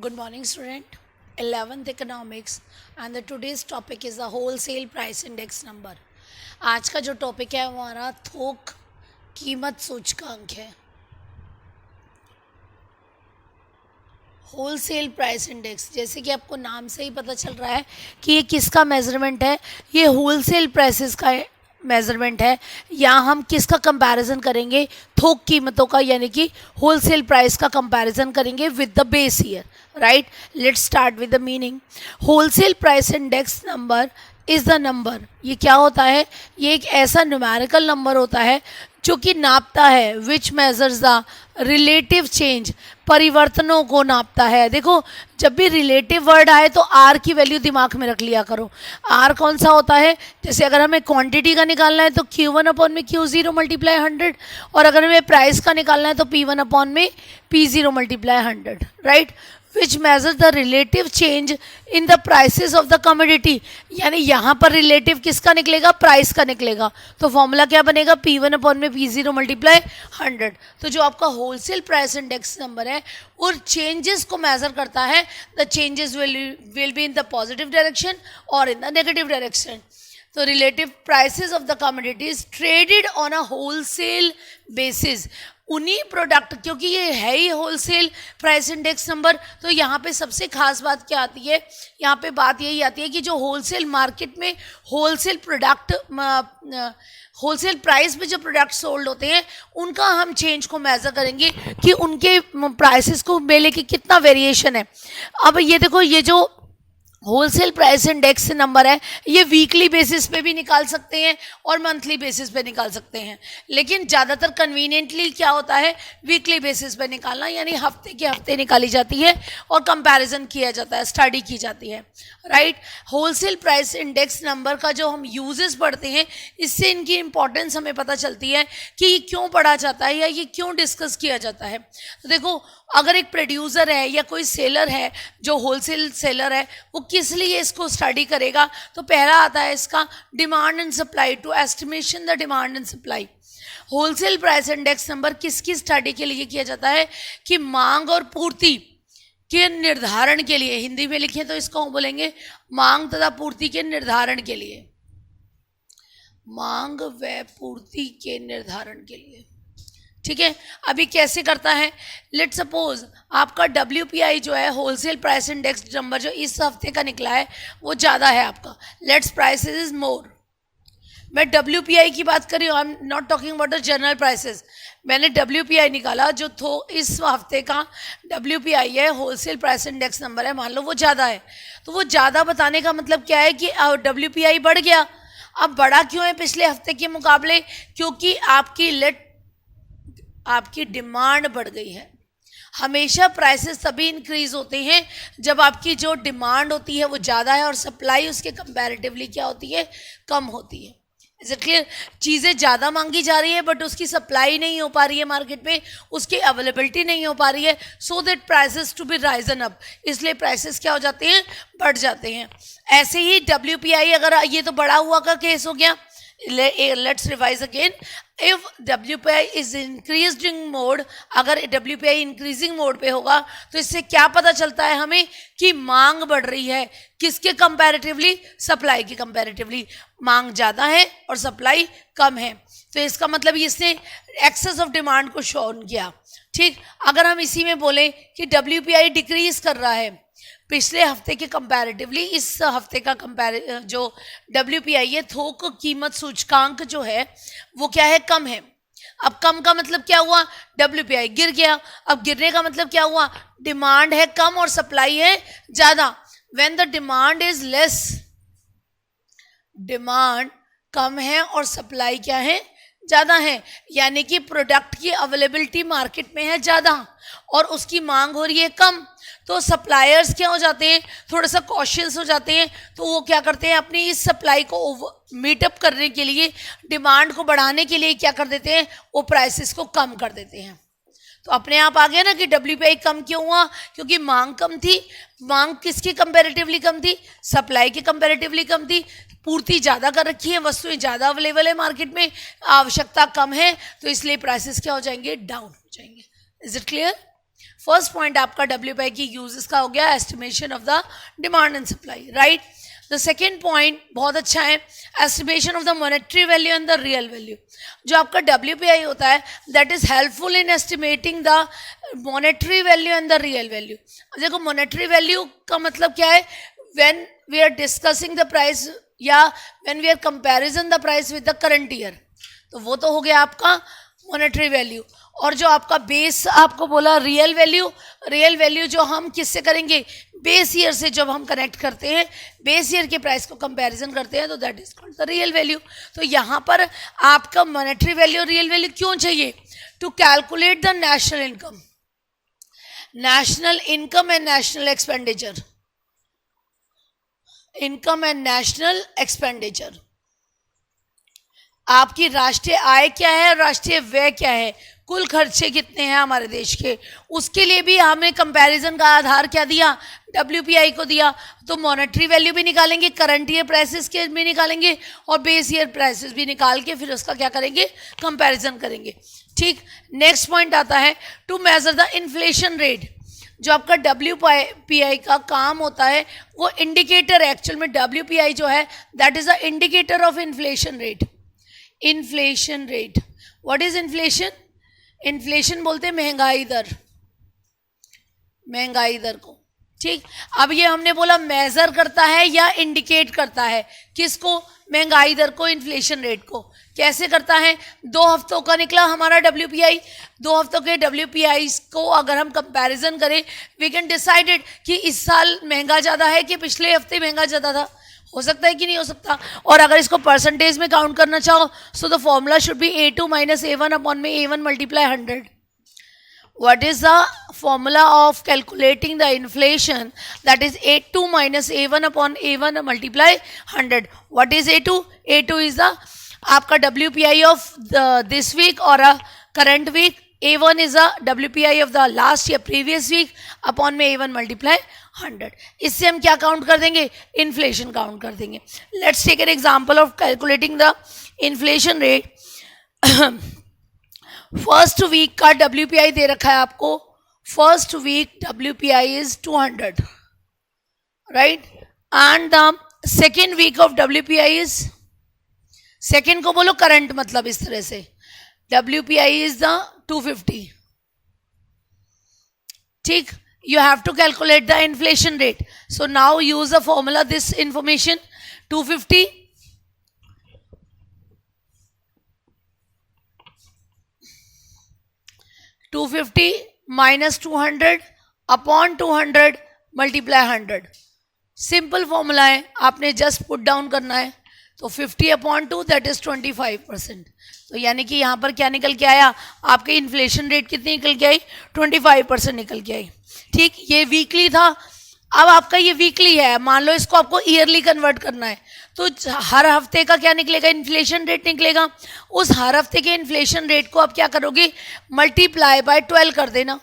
Good morning, student. 11th economics and the today's topic is the wholesale price index number. आज का जो topic है वो हमारा थोक कीमत सूचकांक है. होलसेल प्राइस इंडेक्स, जैसे कि आपको नाम से ही पता चल रहा है कि ये किसका मेजरमेंट है. ये होलसेल प्राइसेस का मेजरमेंट है. यहाँ हम किसका कंपैरिजन करेंगे? थोक कीमतों का, यानी कि होलसेल प्राइस का कंपैरिजन करेंगे with the base year. Right, let's start with the meaning. Wholesale price index number is the number. ये क्या होता है? ये एक ऐसा न्यूमेरिकल नंबर होता है जो कि नापता है, विच मेजर्स द रिलेटिव चेंज, परिवर्तनों को नापता है. देखो, जब भी रिलेटिव वर्ड आए तो आर की वैल्यू दिमाग में रख लिया करो. आर कौन सा होता है? जैसे अगर हमें क्वांटिटी का निकालना है तो Q1 अपॉन में Q0 मल्टीप्लाई 100, और अगर हमें प्राइस का निकालना है तो P1 अपॉन में P0 multiply 100. Right, which measure the relative change in the prices of the commodity. यानी यहाँ पर रिलेटिव किसका निकलेगा? प्राइस का निकलेगा. तो फॉर्मूला क्या बनेगा? P1 अपॉन में P0 मल्टीप्लाई 100. तो जो आपका होलसेल प्राइस इंडेक्स नंबर है और चेंजेस को मेजर करता है. The changes will be in the positive direction और इन द नेगेटिव डायरेक्शन. तो relative prices of the commodities traded on a wholesale basis. उन्हीं प्रोडक्ट, क्योंकि ये है ही होलसेल प्राइस इंडेक्स नंबर, तो यहाँ पे सबसे खास बात क्या आती है? यहाँ पे बात यही आती है कि जो होलसेल मार्केट में होलसेल प्रोडक्ट, होलसेल प्राइस में जो प्रोडक्ट सोल्ड होते हैं उनका हम चेंज को मेजर करेंगे कि उनके प्राइसेस को में लेके कितना वेरिएशन है. अब ये देखो, ये जो होलसेल प्राइस इंडेक्स नंबर है ये वीकली बेसिस पे भी निकाल सकते हैं और मंथली बेसिस पे निकाल सकते हैं, लेकिन ज़्यादातर कन्वीनियंटली क्या होता है? वीकली बेसिस पे निकालना, यानी हफ्ते के हफ्ते निकाली जाती है और कंपैरिजन किया जाता है, स्टडी की जाती है. Right, wholesale price index number का जो हम यूजेस पढ़ते हैं इससे इनकी इंपॉर्टेंस हमें पता चलती है कि ये क्यों पढ़ा जाता है या ये क्यों डिस्कस किया जाता है. तो देखो, अगर एक प्रोड्यूसर है या कोई सेलर है जो होलसेल सेलर है, वो किस लिए इसको स्टडी करेगा? तो पहला आता है इसका demand and supply, to estimation the demand and supply. Wholesale price index number किसकी स्टडी के लिए किया जाता है? कि मांग और पूर्ति के निर्धारण के लिए. हिंदी में लिखें तो इसको बोलेंगे मांग तथा पूर्ति के निर्धारण के लिए. मांग व पूर्ति के निर्धारण के लिए. ठीक है, अभी कैसे करता है? लेट सपोज आपका WPI जो है, होलसेल प्राइस इंडेक्स नंबर, जो इस हफ्ते का निकला है वो ज़्यादा है आपका. Let's prices is more. मैं WPI की बात कर रही हूँ, I am not talking about the general prices. मैंने WPI निकाला जो इस हफ्ते का WPI है, होलसेल प्राइस इंडेक्स नंबर है, मान लो वो ज़्यादा है. तो वो ज़्यादा बताने का मतलब क्या है? कि WPI बढ़ गया. अब बढ़ा क्यों है पिछले हफ्ते के मुकाबले? क्योंकि आपकी डिमांड बढ़ गई है. हमेशा प्राइसेस तभी इंक्रीज होते हैं जब आपकी जो डिमांड होती है वो ज़्यादा है और सप्लाई उसके कंपैरेटिवली क्या होती है? कम होती है. Is it clear? चीज़ें ज़्यादा मांगी जा रही है बट उसकी सप्लाई नहीं हो पा रही है मार्केट में, उसकी अवेलेबिलिटी नहीं हो पा रही है, so that prices to be risen up. इसलिए प्राइसेस क्या हो जाते हैं? बढ़ जाते हैं. ऐसे ही WPI, अगर ये तो बढ़ा हुआ का केस हो गया. Let's revise again. If WPI is increasing mode, अगर WPI इंक्रीजिंग मोड पे होगा तो इससे क्या पता चलता है हमें? कि मांग बढ़ रही है. किसके कंपैरेटिवली? सप्लाई के कंपैरेटिवली. मांग ज़्यादा है और सप्लाई कम है, तो इसका मतलब इसने एक्सेस ऑफ डिमांड को शोन किया. ठीक, अगर हम इसी में बोले कि WPI डिक्रीज कर रहा है पिछले हफ्ते के कंपैरेटिवली, इस हफ्ते का जो WPI है, थोक कीमत सूचकांक जो है वो क्या है? कम है. अब कम का मतलब क्या हुआ? WPI गिर गया. अब गिरने का मतलब क्या हुआ? डिमांड है कम और सप्लाई है ज़्यादा. When the demand is less, demand कम है और सप्लाई क्या है? ज़्यादा है. यानी कि प्रोडक्ट की अवेलेबिलिटी मार्केट में है ज़्यादा और उसकी मांग हो रही है कम. तो सप्लायर्स क्या हो जाते हैं? थोड़ा सा कॉशियस हो जाते हैं. तो वो क्या करते हैं? अपनी इस सप्लाई को मीटअप करने के लिए, डिमांड को बढ़ाने के लिए क्या कर देते हैं? वो प्राइसेस को कम कर देते हैं. तो अपने आप आ गया ना कि WPI कम क्यों हुआ? क्योंकि मांग कम थी. मांग किसकी कंपैरेटिवली कम थी? सप्लाई की कंपैरेटिवली कम थी. पूर्ति ज़्यादा कर रखी है, वस्तुएं ज़्यादा अवेलेबल है मार्केट में, आवश्यकता कम है, तो इसलिए प्राइसेस क्या हो जाएंगे? डाउन हो जाएंगे. Is it clear? First point आपका WPI की यूज का हो गया, estimation of the demand and supply, right. The second point बहुत अच्छा है, estimation of the monetary value and the real value. जो आपका WPI होता है that is helpful in estimating the monetary value and the real value. देखो monetary value का मतलब क्या है, when we are discussing the price या when we are comparison the price with the current year, तो वो तो हो गया आपका मॉनेटरी वैल्यू। और जो आपका बेस आपको बोला रियल वैल्यू, रियल वैल्यू जो हम किससे करेंगे, बेस ईयर से जब हम कनेक्ट करते हैं, बेस ईयर के प्राइस को कंपैरिजन करते हैं, तो that is called the real value. तो यहाँ पर आपका मॉनेटरी वैल्यू रियल वैल्यू क्यों चाहिए, to calculate the national income, national income and national expenditure, income and national expenditure. आपकी राष्ट्रीय आय क्या है, राष्ट्रीय व्यय क्या है, कुल खर्चे कितने हैं हमारे देश के, उसके लिए भी हमें कंपैरिजन का आधार क्या दिया, WPI को दिया। तो मॉनेटरी वैल्यू भी निकालेंगे, करंट ईयर प्राइसेस के भी निकालेंगे और बेस ईयर प्राइसेस भी निकाल के फिर उसका क्या करेंगे, कंपैरिजन करेंगे, ठीक। नेक्स्ट पॉइंट आता है to measure the inflation rate. जो आपका WPI का काम होता है वो इंडिकेटर है, एक्चुअल में WPI जो है that is the indicator of inflation rate. Inflation rate, what is inflation, inflation बोलते हैं महंगाई दर, महंगाई दर को, ठीक। अब ये हमने बोला मेजर करता है या इंडिकेट करता है, किसको, महंगाई दर को, इन्फ्लेशन रेट को। कैसे करता है, 2 हफ्तों का निकला हमारा WPI, 2 हफ्तों के WPI को अगर हम कंपैरिजन करें, वी कैन डिसाइडेड कि इस साल महंगा ज़्यादा है कि पिछले हफ्ते महंगा ज़्यादा था, हो सकता है कि नहीं हो सकता। और अगर इसको परसेंटेज में काउंट करना चाहो, so the formula should be A2 - A1 upon में A1 multiply 100। What is the formula of calculating the inflation? That is A2 - A1 upon A1 multiply 100. What is A2? A2 is the आपका WPI of this week or a current week. A1 is a WPI of the last year previous week upon में A1 multiply 100. इससे हम क्या count कर देंगे, inflation count कर देंगे। Let's take an example of calculating the inflation rate. First week का WPI दे रखा है आपको, first week WPI is 200, right, and the second week of WPI is, second को बोलो करंट, मतलब इस तरह से WPI इज द 250, ठीक। You have to calculate the inflation rate. So now use the formula, this information, 250 minus 200 upon 200 multiply 100। Simple formula है, आपने just put down करना है। तो 50 अपॉन 2 दैट इज 25%। तो यानी कि यहाँ पर क्या निकल के आया, आपकी इन्फ्लेशन रेट कितनी निकल के आई, 25% निकल के आई, ठीक। ये वीकली था, अब आपका ये वीकली है, मान लो इसको आपको ईयरली कन्वर्ट करना है, तो हर हफ्ते का क्या निकलेगा, इन्फ्लेशन रेट निकलेगा। उस हर हफ्ते के इन्फ्लेशन रेट को आप क्या करोगे, मल्टीप्लाई बाय 12 कर देना।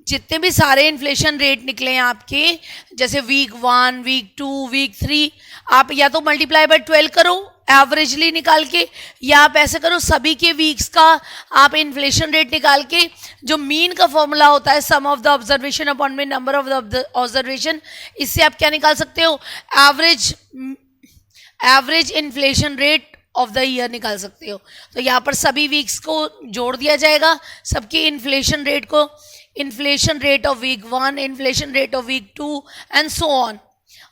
जितने भी सारे इन्फ्लेशन रेट निकले हैं आपके, जैसे वीक 1, वीक 2, वीक 3, आप या तो मल्टीप्लाई बाय 12 करो एवरेजली निकाल के, या आप ऐसे करो सभी के वीक्स का आप इन्फ्लेशन रेट निकाल के, जो मीन का फॉर्मूला होता है सम ऑफ द ऑब्जर्वेशन अपॉन में नंबर ऑफ द ऑब्जर्वेशन, इससे आप क्या निकाल सकते हो, average inflation rate of the year निकाल सकते हो। तो यहाँ पर सभी वीक्स को जोड़ दिया जाएगा, सबके इन्फ्लेशन रेट को, inflation rate of week 1, inflation rate of week 2 and so on,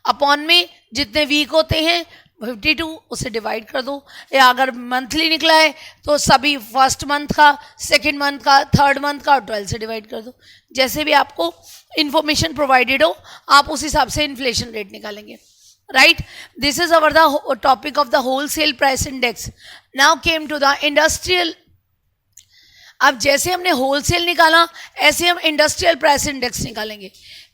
upon में जितने वीक होते हैं 52 उसे डिवाइड कर दो। या अगर मंथली निकला है तो सभी फर्स्ट मंथ का, सेकेंड मंथ का, थर्ड मंथ का और 12 से डिवाइड कर दो। जैसे भी आपको इंफॉर्मेशन प्रोवाइडेड हो आप उस हिसाब से इन्फ्लेशन रेट निकालेंगे, right. This is our the topic of the wholesale price index. Now came to the industrial. अब जैसे हमने होलसेल निकाला ऐसे हम इंडस्ट्रियल प्राइस इंडेक्स निकालेंगे।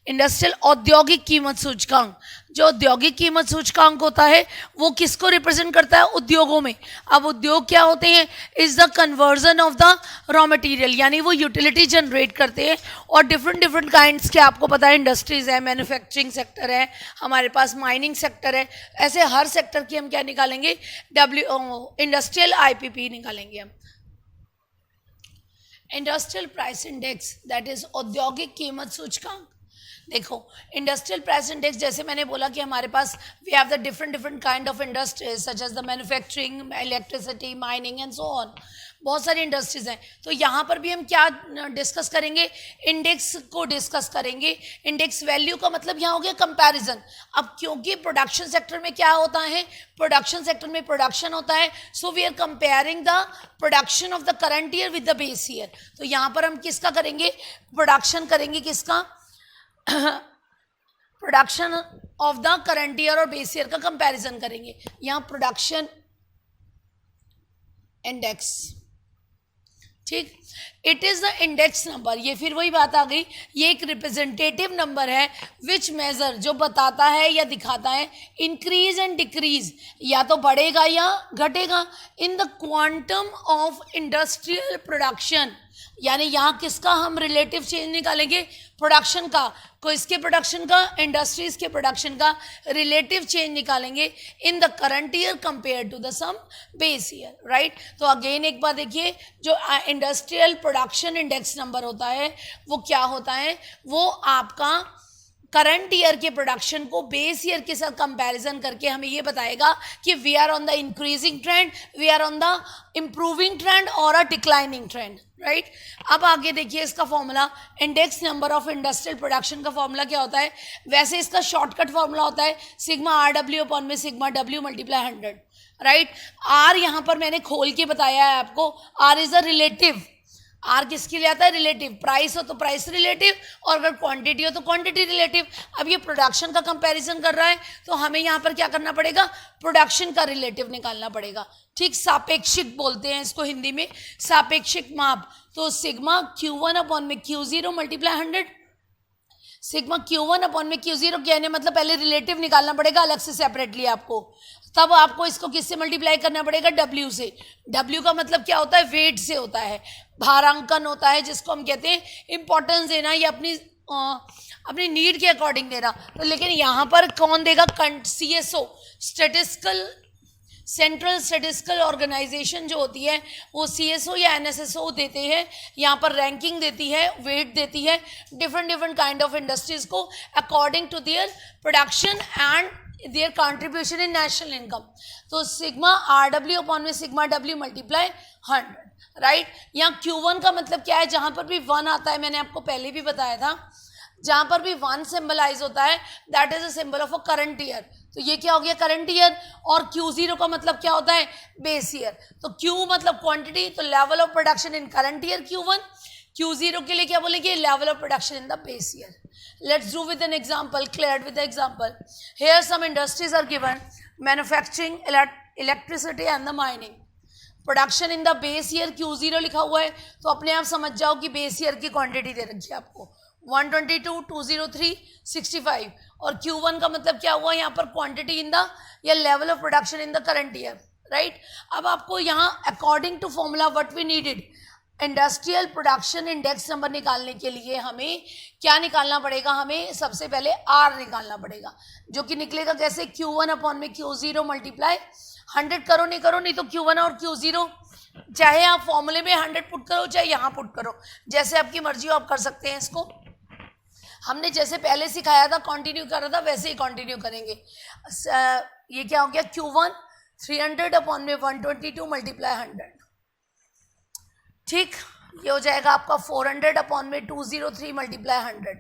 इंडस्ट्रियल औद्योगिक कीमत सूचकांक, जो औद्योगिक कीमत सूचकांक होता है वो किसको रिप्रेजेंट करता है, उद्योगों में। अब उद्योग क्या होते हैं, is the conversion of the raw material, यानी वो यूटिलिटी जनरेट करते हैं। और डिफरेंट काइंड्स के आपको पता है इंडस्ट्रीज है, मैन्युफैक्चरिंग सेक्टर है, हमारे पास माइनिंग सेक्टर है, ऐसे हर सेक्टर की हम क्या निकालेंगे, इंडस्ट्रियल IPP निकालेंगे हम। Industrial price index that is औद्योगिक कीमत सूचकांक। देखो, इंडस्ट्रियल प्राइस इंडेक्स, जैसे मैंने बोला कि हमारे पास we have the different different kind of industries such as the manufacturing, electricity, mining and so on. बहुत सारी इंडस्ट्रीज हैं। तो यहाँ पर भी हम क्या डिस्कस करेंगे, इंडेक्स को डिस्कस करेंगे। इंडेक्स वैल्यू का मतलब यहाँ हो गया कंपैरिजन। अब क्योंकि प्रोडक्शन सेक्टर में क्या होता है, प्रोडक्शन सेक्टर में प्रोडक्शन होता है, so we are comparing the production of the current year with the base year. तो यहाँ पर हम किसका करेंगे, प्रोडक्शन करेंगे, किसका, production of the current year और बेस ईयर का कंपैरिजन करेंगे। यहाँ प्रोडक्शन इंडेक्स, ठीक। It is the index number, ये फिर वही बात आ गई, ये एक रिप्रेजेंटेटिव नंबर है विच मेजर, जो बताता है या दिखाता है इंक्रीज एंड डिक्रीज, या तो बढ़ेगा या घटेगा, in the quantum of industrial production. यानी यहाँ किसका हम रिलेटिव चेंज निकालेंगे, प्रोडक्शन का, को इसके प्रोडक्शन का, इंडस्ट्रीज के प्रोडक्शन का रिलेटिव चेंज निकालेंगे in the current year compare to the some base year, right. तो अगेन एक बार देखिए, जो इंडस्ट्रियल प्रोडक्शन इंडेक्स नंबर होता है वो क्या होता है, वो आपका करंट ईयर के प्रोडक्शन को बेस ईयर के साथ कंपैरिजन करके हमें ये बताएगा कि we are on the increasing trend, we are on the improving trend और अ डिक्लाइनिंग ट्रेंड, राइट। अब आगे देखिए इसका formula, index number of industrial production का फॉर्मूला क्या होता है, वैसे इसका शॉर्टकट फॉर्मूला होता है सिग्मा आर डब्ल्यू अपॉन में sigma W multiply 100, right. R यहाँ पर मैंने खोल के बताया है आपको, R is a relative, R किसके लिए आता है, रिलेटिव। प्राइस हो तो प्राइस रिलेटिव, और अगर क्वांटिटी हो तो क्वांटिटी रिलेटिव। अब ये प्रोडक्शन का कंपैरिजन कर रहा है तो हमें यहाँ पर क्या करना पड़ेगा, प्रोडक्शन का रिलेटिव निकालना पड़ेगा, ठीक। सापेक्षिक बोलते हैं इसको हिंदी में, सापेक्षिक माप। तो सिग्मा Q1 अपॉन में Q0 multiply 100, sigma Q1 upon में Q0 कहने मतलब पहले रिलेटिव निकालना पड़ेगा अलग से सेपरेटली आपको, तब आपको इसको किससे मल्टीप्लाई करना पड़ेगा, W से। W का मतलब क्या होता है, वेट से होता है, भारांकन होता है, जिसको हम कहते हैं इंपॉर्टेंस देना या अपनी नीड के अकॉर्डिंग देना। तो लेकिन यहाँ पर कौन देगा, CSO, statistical central statistical organisation जो होती है वो CSO या NSSO देते हैं, यहाँ पर रैंकिंग देती है, वेट देती है different different kind of industries को according to their production and their contribution in national income. तो सिग्मा RW अपॉन में सिग्मा W मल्टीप्लाई 100, राइट। यहाँ Q1 का मतलब क्या है, जहाँ पर भी 1 आता है, मैंने आपको पहले भी बताया था, जहाँ पर भी 1 सिंबलाइज होता है that is a symbol of a current year. तो ये क्या हो गया, करंट ईयर। और Q0 का मतलब क्या होता है, बेस ईयर। तो Q मतलब क्वांटिटी, तो level of production in current year Q1, Q0 के लिए क्या बोलेंगे, level of production in the base year. Let's do with an example, clear with the example. Here some industries are given, manufacturing, electricity and the mining. Production in the base year Q0 लिखा हुआ है, तो अपने आप समझ जाओ कि base year की क्वांटिटी दे रखी है आपको 122, 203, 65। और Q1 का मतलब क्या हुआ, यहाँ पर क्वांटिटी इन द या level of production in the current year, right. अब आपको यहाँ according to formula what we needed, industrial production index number निकालने के लिए हमें क्या निकालना पड़ेगा, हमें सबसे पहले R निकालना पड़ेगा, जो कि निकलेगा कैसे, Q1 अपॉन में Q0 मल्टीप्लाई 100 करो, नहीं करो, नहीं तो Q1 और Q0 चाहे आप फॉर्मूले में 100 पुट करो चाहे यहाँ पुट करो, जैसे आपकी मर्जी हो आप कर सकते हैं। इसको हमने जैसे पहले सिखाया था, कंटिन्यू कर रहा था, वैसे ही कंटिन्यू करेंगे। ये क्या हो गया, Q1 300 अपॉन में 122 मल्टीप्लाई 100, ठीक। ये हो जाएगा आपका 400 अपॉन में 203 multiply 100,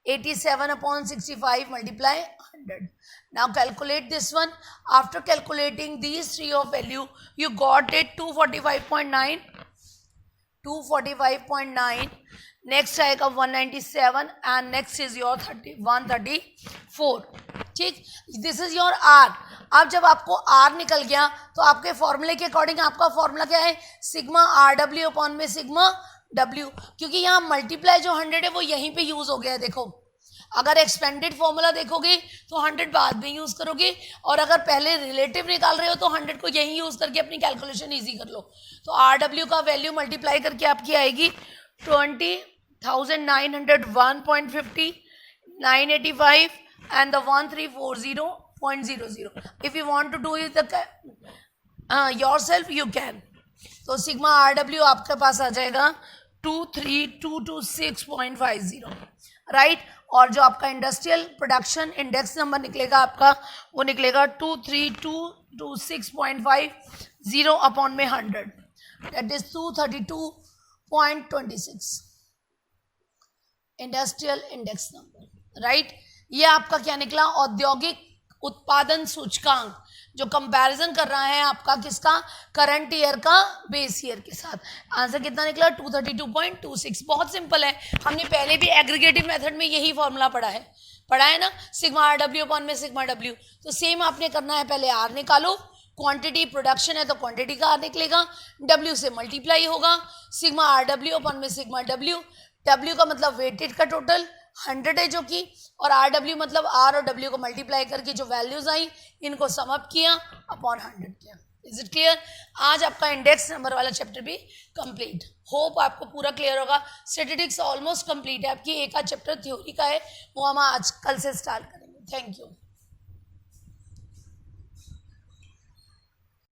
87 upon 65 multiply 100. Now calculate this one. After calculating these three of value, you got it 245.9. 245.9. Next आएगा 197 and next is your 134. ठीक, दिस इज योर R. अब जब आपको R निकल गया तो आपके फॉर्मूले के अकॉर्डिंग आपका फॉर्मूला क्या है, सिग्मा RW अपॉन में सिग्मा W, क्योंकि यहाँ मल्टीप्लाई जो 100 है वो यहीं पे यूज हो गया है। देखो, अगर एक्सपेंडेड फॉर्मूला देखोगे तो 100 बाद में यूज करोगे, और अगर पहले रिलेटिव निकाल रहे हो तो 100 को यहीं यूज करके अपनी कैलकुलेशन इजी कर लो। तो RW का वैल्यू मल्टीप्लाई करके आपकी आएगी 20,901.50, 985 and the 1340.00. If you want to do it yourself, you can. तो सिग्मा आर डब्ल्यू आपके पास आ जाएगा 23226.50, राइट। और जो आपका इंडस्ट्रियल प्रोडक्शन इंडेक्स नंबर निकलेगा आपका, वो निकलेगा 23226.50 अपॉन में 100, that is 232.26 industrial index number, right. ये आपका क्या निकला, औद्योगिक उत्पादन सूचकांक, जो कंपैरिजन कर रहा है आपका किसका, करंट ईयर का बेस ईयर के साथ। आंसर कितना निकला 232.26। बहुत सिंपल है, हमने पहले भी एग्रीगेटिव मेथड में यही फॉर्मूला पढ़ा है ना, सिग्मा आर डब्ल्यू अपॉन में सिग्मा डब्ल्यू। तो सेम आपने करना है, पहले आर निकालो, क्वांटिटी प्रोडक्शन है तो क्वांटिटी का आर निकलेगा, डब्ल्यू से मल्टीप्लाई होगा, सिग्मा आर डब्ल्यू अपॉन में सिग्मा डब्ल्यू, डब्ल्यू का मतलब वेटेड का टोटल 100 है जो कि, और आर डब्ल्यू मतलब आर और डब्ल्यू को मल्टीप्लाई करके जो वैल्यूज आई इनको सम अप किया अपॉन 100 किया। Is it clear? आज आपका इंडेक्स नंबर वाला चैप्टर भी कंप्लीट, होप आपको पूरा क्लियर होगा। स्टैटिस्टिक्स ऑलमोस्ट कंप्लीट है, आपकी एक आध चैप्टर थ्योरी का है, वो हम आज कल से स्टार्ट करेंगे। Thank you.